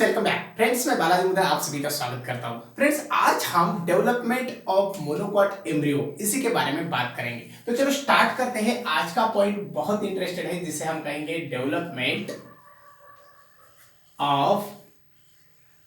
Welcome back friends. मैं बालाजी मुद्रा आप सभी का स्वागत करता हूं। फ्रेंड्स, आज हम डेवलपमेंट ऑफ मोनोकॉट एम्ब्रियो इसी के बारे में बात करेंगे। तो चलो स्टार्ट करते हैं। आज का पॉइंट बहुत इंटरेस्टेड है, जिसे हम कहेंगे development of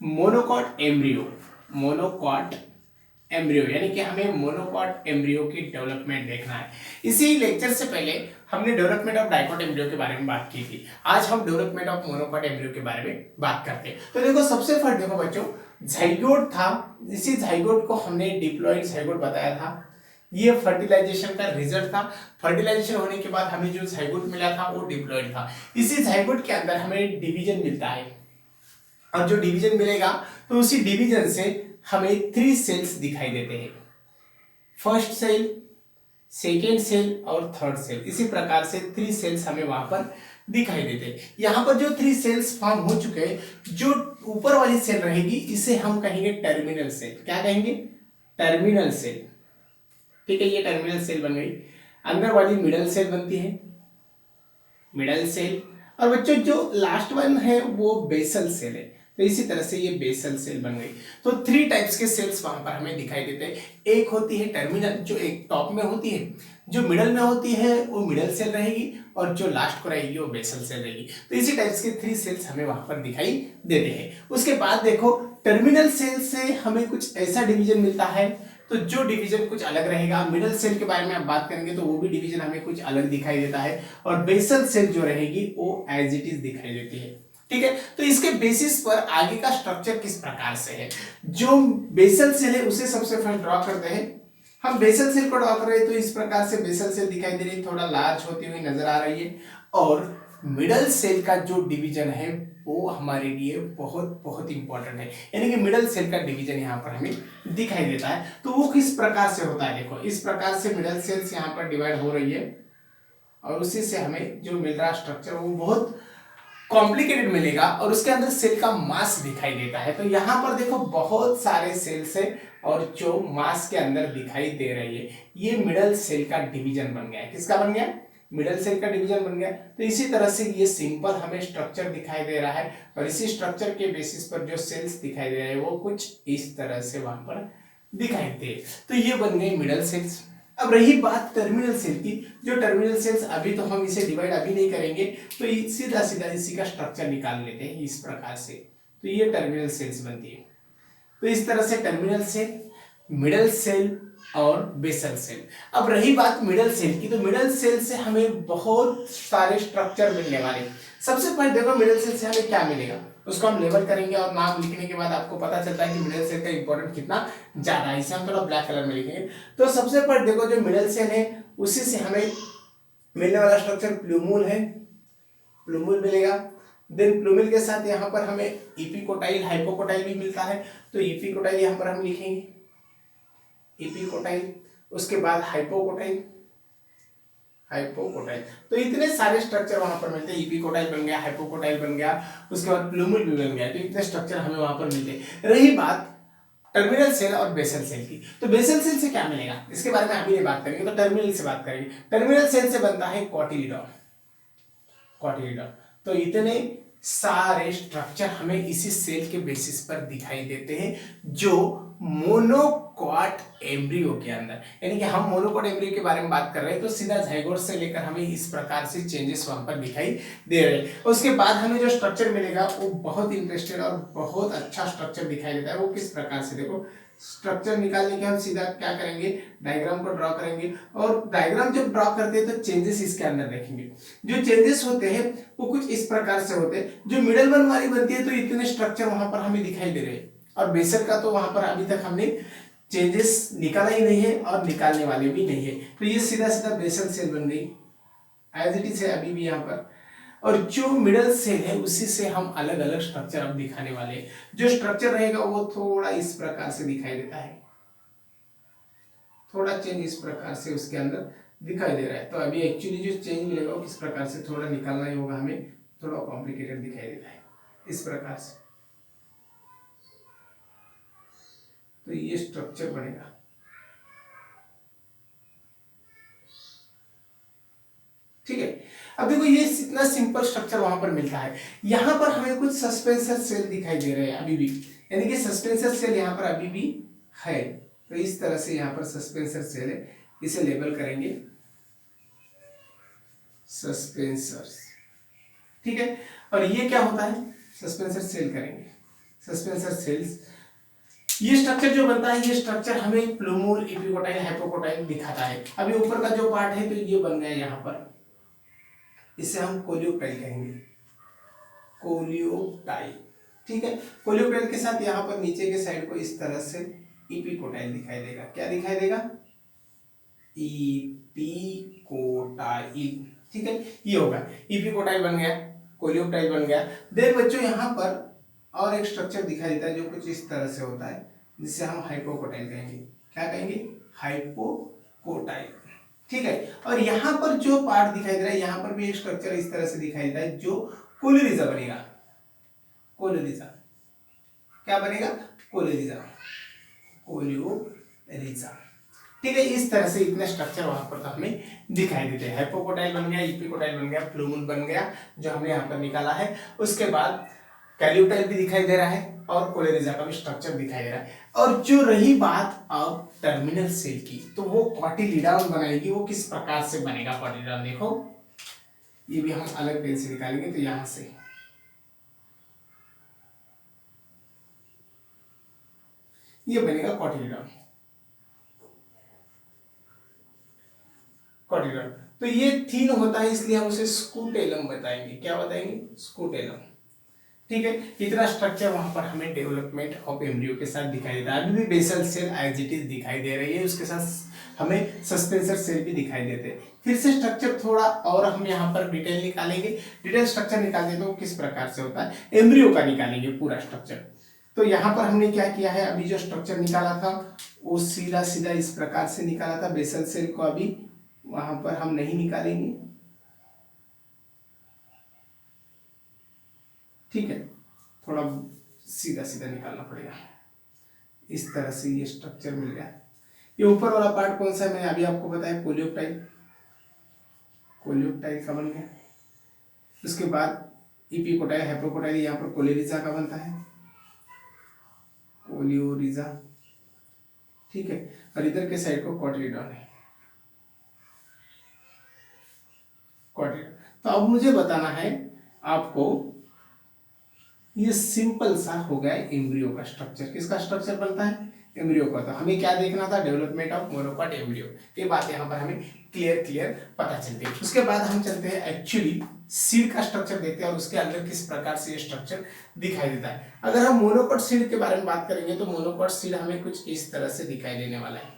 monocot embryo. Monocot embryo यानी कि हमें मोनोकॉट एम्ब्रियो की डेवलपमेंट देखना है। इसी लेक्चर से पहले हमने डेवलपमेंट ऑफ डाइकॉट एम्ब्रियो के बारे में बात की थी। आज हम डेवलपमेंट ऑफ मोनोकॉट एम्ब्रियो के बारे में बात करते हैं। तो देखो, सबसे फर्स्ट देखो बच्चों, जाइगोट था। इसी जाइगोट को हमने डिप्लॉइड जाइगोट बताया था। ये फर्टिलाइजेशन का रिजल्ट था। फर्टिलाइजेशन होने के बाद हमें जो जाइगोट मिला था वो डिप्लॉइड था। इसी जाइगोट के अंदर हमें डिवीजन मिलता है, और जो डिवीजन मिलेगा तो उसी डिवीजन से हमें 3 सेल्स दिखाई देते हैं। फर्स्ट सेल, सेकेंड सेल और थर्ड सेल। इसी प्रकार से 3 सेल्स हमें वहां पर दिखाई देते हैं। यहां पर जो 3 सेल्स फॉर्म हो चुके हैं, जो ऊपर वाली सेल रहेगी इसे हम कहेंगे टर्मिनल सेल। क्या कहेंगे? Terminal cell. ठीक है, ये टर्मिनल सेल बन गई। अंदर वाली मिडल सेल बनती है, मिडल सेल। और बच्चों जो लास्ट वन है वो बेसल सेल है। तो इसी तरह से ये बेसल सेल बन गई। तो 3 टाइप्स के सेल्स वहां पर हमें दिखाई देते हैं। एक होती है टर्मिनल, जो एक टॉप में होती है। जो मिडल में होती है वो मिडल सेल रहेगी, और जो लास्ट को रहेगी वो बेसल सेल रहेगी। तो इसी टाइप्स के 3 सेल्स हमें वहां पर दिखाई देते हैं। उसके बाद देखो, टर्मिनल सेल से हमें कुछ ऐसा डिवीजन मिलता है, तो जो डिवीजन कुछ अलग रहेगा। मिडल सेल के बारे में आप बात करेंगे तो वो भी डिवीजन हमें कुछ अलग दिखाई देता है, और बेसल सेल जो रहेगी वो एज इट इज दिखाई देती है। ठीक है, तो इसके बेसिस पर आगे का स्ट्रक्चर किस प्रकार से है। जो बेसल सेल है उसे सबसे पहले ड्रॉ करते हैं। हम बेसल सेल को ड्रॉ कर रहे हैं तो इस प्रकार से बेसल सेल दिखाई दे रही है, थोड़ा लार्ज होती हुई नजर आ रही है। और मिडल सेल का जो डिवीजन है वो हमारे लिए बहुत बहुत इंपॉर्टेंट है, यानी कि मिडल सेल का डिवीजन यहाँ पर हमें दिखाई देता है। तो वो किस प्रकार से होता है, देखो इस प्रकार से मिडल सेल्स यहाँ पर डिवाइड हो रही है, और उसी से हमें जो मिल रहा स्ट्रक्चर वो बहुत कॉम्प्लिकेटेड मिलेगा, और उसके अंदर सेल का मास दिखाई देता है। तो यहाँ पर देखो बहुत सारे सेल्स है, और जो मास के अंदर दिखाई दे रही है ये मिडल सेल का डिवीजन बन गया है। किसका बन गया? मिडल सेल का डिवीजन बन गया। तो इसी तरह से ये सिंपल हमें स्ट्रक्चर दिखाई दे रहा है, और इसी स्ट्रक्चर के बेसिस पर जो सेल्स दिखाई दे रहे हैं वो कुछ इस तरह से वहां पर दिखाई दे। तो ये बन गए मिडल सेल्स। अब रही बात टर्मिनल सेल की। जो टर्मिनल सेल्स अभी तो हम इसे डिवाइड अभी नहीं करेंगे, तो सीधा सीधा इसी का स्ट्रक्चर निकाल लेते हैं इस प्रकार से। तो ये टर्मिनल सेल्स बनती है। तो इस तरह से टर्मिनल सेल, मिडल सेल और बेसल सेल। अब रही बात मिडल सेल की, तो मिडल सेल से हमें बहुत सारे स्ट्रक्चर मिलने वाले। सबसे पहले देखो, मिडल सेल से हमें क्या मिलेगा उसको हम लेबल करेंगे, और नाम लिखने के बाद आपको पता चलता है कि मिडल सेल का इंपॉर्टेंट कितना ज्यादा है। इसे हम थोड़ा ब्लैक कलर में लिखेंगे। तो सबसे पहले देखो, जो मिडल सेल है उसी से हमें मिलने वाला स्ट्रक्चर प्लूमूल है, प्लूमूल मिलेगा। देन प्लूमूल के साथ यहाँ पर हमें इपिकोटाइल, हाइपोकोटाइल भी मिलता है। तो इपिकोटाइल यहाँ पर हम लिखेंगे, इपिकोटाइल। उसके बाद हाइपोकोटाइल, हाइपोकोटाइल। तो इतने सारे स्ट्रक्चर वहां पर मिलते हैं। इपिकोटाइल बन गया, हाइपोकोटाइल बन गया, उसके बाद प्लूमूल भी बन गया। तो इतने स्ट्रक्चर हमें वहां पर मिलते हैं। रही बात टर्मिनल सेल और बेसल सेल की, तो बेसल सेल से क्या मिलेगा इसके बारे में अभी नहीं बात करेंगे, तो टर्मिनल से बात करेंगे। टर्मिनल सेल से बनता है कॉटिलीडॉन, कॉटिलीडॉन। तो इतने सारे स्ट्रक्चर हमें इसी सेल के बेसिस पर दिखाई देते हैं, जो मोनोकॉट एम्ब्रियो के अंदर, यानी कि हम मोनोकॉट एम्ब्रियो के बारे में बात कर रहे हैं, तो सीधा जाइगोट से लेकर हमें इस प्रकार से चेंजेस वहां पर दिखाई दे रहे हैं। उसके बाद हमें जो स्ट्रक्चर मिलेगा वो बहुत इंटरेस्टेड और बहुत अच्छा स्ट्रक्चर दिखाई देता है। वो किस प्रकार से, देखो स्ट्रक्चर निकालने के हम सीधा क्या करेंगे, डायग्राम को ड्रॉ करेंगे, और डायग्राम जब ड्रॉ करते हैं तो चेंजेस इसके अंदर देखेंगे। जो चेंजेस होते हैं वो कुछ इस प्रकार से होते हैं। जो मिडल वन वाली बनती है तो इतने स्ट्रक्चर वहां पर हमें दिखाई दे रहे हैं, और बेसल का तो वहां पर अभी तक हमने चेंजेस निकाला ही नहीं है और निकालने वाले भी नहीं है। तो ये सीधा सीधा बेसल सेल बन गई, एज इट इज है अभी भी यहाँ पर। और जो मिडल सेल है उसी से हम अलग अलग स्ट्रक्चर अब दिखाने वाले हैं। जो स्ट्रक्चर रहेगा वो थोड़ा इस प्रकार से दिखाई देता है, थोड़ा चेंज इस प्रकार से उसके अंदर दिखाई दे रहा है। तो अभी एक्चुअली जो चेंज मिलेगा वो किस प्रकार से थोड़ा निकालना ही होगा हमें, थोड़ा कॉम्प्लिकेटेड दिखाई देता है इस प्रकार से। तो ये स्ट्रक्चर बनेगा। ठीक है, अब देखो ये इतना सिंपल स्ट्रक्चर वहां पर मिलता है, यहाँ पर हमें कुछ सस्पेंसर सेल दिखाई दे रहे हैं अभी भी, यानी कि सस्पेंसर सेल यहाँ पर अभी भी है। तो इस तरह से यहाँ पर सस्पेंसर सेल है, इसे लेबल करेंगे सस्पेंसर्स, ठीक है। और ये क्या होता है, सस्पेंसर सेल करेंगे, सस्पेंसर सेल्स। ये स्ट्रक्चर जो बनता है, ये स्ट्रक्चर हमें प्लूमूल, एपिकोटाइल, हाइपोकोटाइल दिखाता है। अभी ऊपर का जो पार्ट है तो ये बन गया यहाँ पर, इसे हम कोलियोप्टाइल कहेंगे, कोलियोप्टाइल, ठीक है। कोलियोप्टाइल के साथ यहाँ पर नीचे के साइड को इस तरह से एपिकोटाइल दिखाई देगा। क्या दिखाई देगा, एपिकोटाइल, ठीक है। ये होगा एपिकोटाइल बन गया, कोलियोप्टाइल बन गया। देन बच्चों यहाँ पर और एक स्ट्रक्चर दिखाई देता है जो कुछ इस तरह से होता है, जिसे हम हाइपोकोटाइल कहेंगे। क्या कहेंगे, हाइपोकोटाइल, ठीक है। और यहाँ पर जो पार्ट दिखाई दे रहा है, यहाँ पर भी एक स्ट्रक्चर इस तरह से दिखाई देता है जो कोलिरिजा बनेगा, कोलिरिजा। क्या बनेगा, कोलिरिजा, कोलियोरिजा, ठीक है। इस तरह से इतने स्ट्रक्चर वहां पर तो हमें दिखाई देते हैं। हाइपोकोटाइल बन गया, एपिकोटाइल बन गया, प्लूमूल बन गया जो हमने यहाँ पर निकाला है। उसके बाद कैल्यूटाइल भी दिखाई दे रहा है और कोलेरिजा का भी स्ट्रक्चर दिखाई दे रहा है। और जो रही बात अब टर्मिनल सेल की, तो वो कॉटिलीडॉन बनाएगी। वो किस प्रकार से बनेगा कॉटिलीडॉन, देखो ये भी हम अलग पेन से निकालेंगे। तो यहां से ये बनेगा कॉटिलीडॉन, कॉटिलीडॉन। तो ये थीन होता है, इसलिए हम उसे स्कूटेलम बताएंगे। क्या बताएंगे, स्कूटेलम, ठीक है। इतना स्ट्रक्चर वहां पर हमें डेवलपमेंट ऑफ एम्ब्रियो के साथ दिखाई देता है। अभी भी basal cell as it is दिखाई दे रही है, उसके साथ हमें सस्पेंसर सेल भी दिखाई देते हैं। फिर से स्ट्रक्चर थोड़ा और हम यहाँ पर डिटेल निकालेंगे। डिटेल स्ट्रक्चर निकालते तो किस प्रकार से होता है, एम्ब्रियो का निकालेंगे पूरा स्ट्रक्चर। तो यहाँ पर हमने क्या किया है, अभी जो स्ट्रक्चर निकाला था वो सीधा सीधा इस प्रकार से निकाला था। बेसल सेल को अभी वहां पर हम नहीं निकालेंगे, ठीक है। थोड़ा सीधा सीधा निकालना पड़ेगा। इस तरह से ये स्ट्रक्चर मिल गया। ये ऊपर वाला पार्ट कौन सा है, मैंने अभी आपको बताया, कोलियोप्टाइल, कोलियोप्टाइल का बन गया। उसके बाद एपिकोटाइल, हाइपोकोटाइल, यहाँ पर कोलेरिजा का बनता है, कोलियोरिजा, ठीक है। और इधर के साइड को कॉटिलीडॉन है, कॉटिलीडॉन। तो अब मुझे बताना है आपको, ये सिंपल सा हो गया एम्ब्रियो का स्ट्रक्चर। किसका स्ट्रक्चर बनता है, एम्ब्रियो का। तो हमें क्या देखना था, डेवलपमेंट ऑफ मोनोकॉट एम्ब्रियो। ये बात यहाँ पर हमें क्लियर पता चलती है। उसके बाद हम चलते हैं एक्चुअली सीड का स्ट्रक्चर देखते हैं और उसके अंदर किस प्रकार से ये स्ट्रक्चर दिखाई देता है। अगर हम मोनोकॉट सीड के बारे में बात करेंगे तो मोनोकॉट सीड हमें कुछ इस तरह से दिखाई देने वाला है,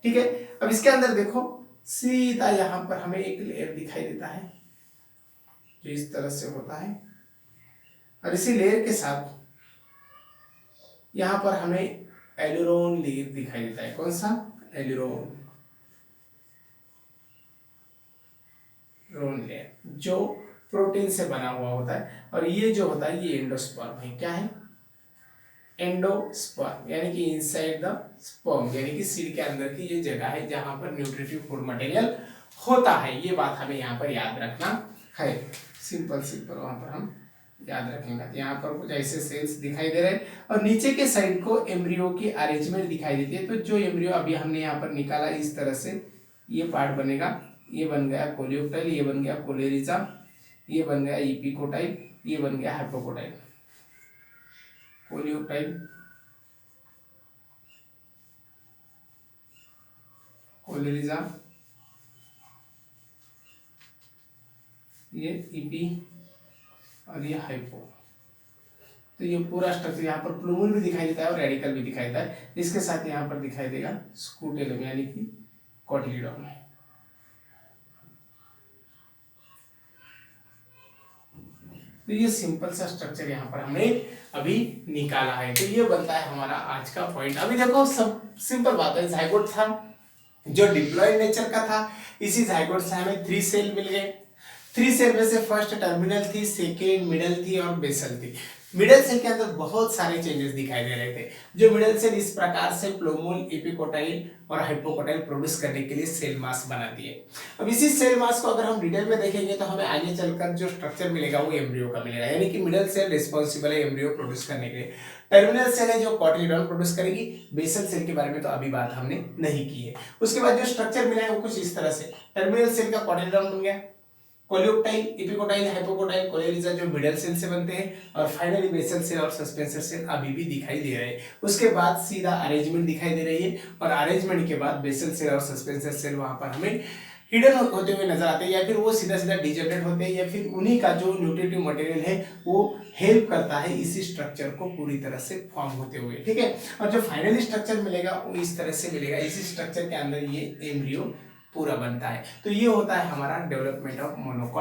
ठीक है। अब इसके अंदर देखो सीधा यहाँ पर हमें एक लेयर दिखाई देता है जो इस तरह से होता है। और इसी लेयर के साथ यहां पर हमें एलुरोन लेयर दिखाई देता है। कौन सा, एलुरोन, एलुरोन लेयर जो प्रोटीन से बना हुआ होता है। और ये जो होता है ये एंडोस्पर्म है। क्या है, एंडोस्पर्म, यानी कि इनसाइड द स्पर्म, यानी कि सीड के अंदर की ये जगह है जहां पर न्यूट्रिटिव फूड मटेरियल होता है। ये बात हमें यहाँ पर याद रखना है। सिंपल वहां पर हम याद रखेंगे। यहाँ पर कुछ ऐसे सेल्स दिखाई दे रहे हैं और नीचे के साइड को एम्ब्रियो की अरेंजमेंट दिखाई देती है। तो जो एम्ब्रियो अभी हमने यहाँ पर निकाला, इस तरह से ये पार्ट बनेगा। ये बन गया कोलियोप्टाइल, ये बन गया कोलेरिजा, ये बन गया एपिकोटाइल, ये बन गया हाइपोकोटाइल। कोलियोप्टाइल, कोलेरिजा, ये ईपी और ये हाइपो। तो ये पूरा स्ट्रक्चर यहाँ पर प्लूमूल भी दिखाई देता है और रेडिकल भी दिखाई देता है। इसके साथ यहाँ पर दिखाई देगा स्कूटेलम, यानी कि कॉटिलीडॉन। तो ये सिंपल सा स्ट्रक्चर यहाँ पर हमने अभी निकाला है। तो ये बनता है हमारा आज का पॉइंट। अभी देखो सब सिंपल बात है, जाइगोट था जो डिप्लॉयड नेचर का था। इसी जाइगोट से हमें 3 सेल मिल गए। 3 सेल में से फर्स्ट टर्मिनल थी, सेकेंड मिडल थी और बेसल थी। मिडल सेल के अंदर बहुत सारे चेंजेस दिखाई दे रहे थे। जो मिडल सेल इस प्रकार से प्लोमोल, एपिकोटाइल और हाइपोकोटाइल प्रोड्यूस करने के लिए सेल मास बनाती है। अब इसी सेल मास को अगर हम डिटेल में देखेंगे तो हमें आगे चलकर जो स्ट्रक्चर मिलेगा वो एम्ब्रियो का मिलेगा, यानी कि मिडल सेल रिस्पॉन्सिबल है एम्ब्रियो प्रोड्यूस करने के लिए। टर्मिनल सेल है जो कॉटिलिडॉन प्रोड्यूस करेगी। बेसल सेल के बारे में तो अभी बात हमने नहीं की है। उसके बाद जो स्ट्रक्चर मिला है वो कुछ इस तरह से, टर्मिनल सेल का कॉटिलिडॉन बन गया, कोलियोक्टाइल, एपिकोटाइल, हाइपोकोटाइल, कोलेरिजा जो मिडल सेल से बनते हैं, और फाइनली बेसल सेल और सस्पेंसर सेल अभी भी दिखाई दे रहे हैं। उसके बाद सीधा अरेंजमेंट दिखाई दे रही है, और अरेंजमेंट के बाद बेसल सेल और सस्पेंसर सेल वहां पर हमें हिडन होते हुए नजर आते हैं, या फिर वो सीधा सीधा डिजनरेट होते हैं, या फिर उन्हीं का जो न्यूट्रिटिव मटेरियल है वो हेल्प करता है इसी स्ट्रक्चर को पूरी तरह से फॉर्म होते हुए, ठीक है। और जो फाइनली स्ट्रक्चर मिलेगा वो इस तरह से मिलेगा, इसी स्ट्रक्चर के अंदर ये एम्ब्रियो पूरा बनता है। तो ये होता है हमारा डेवलपमेंट ऑफ मोनोकॉट।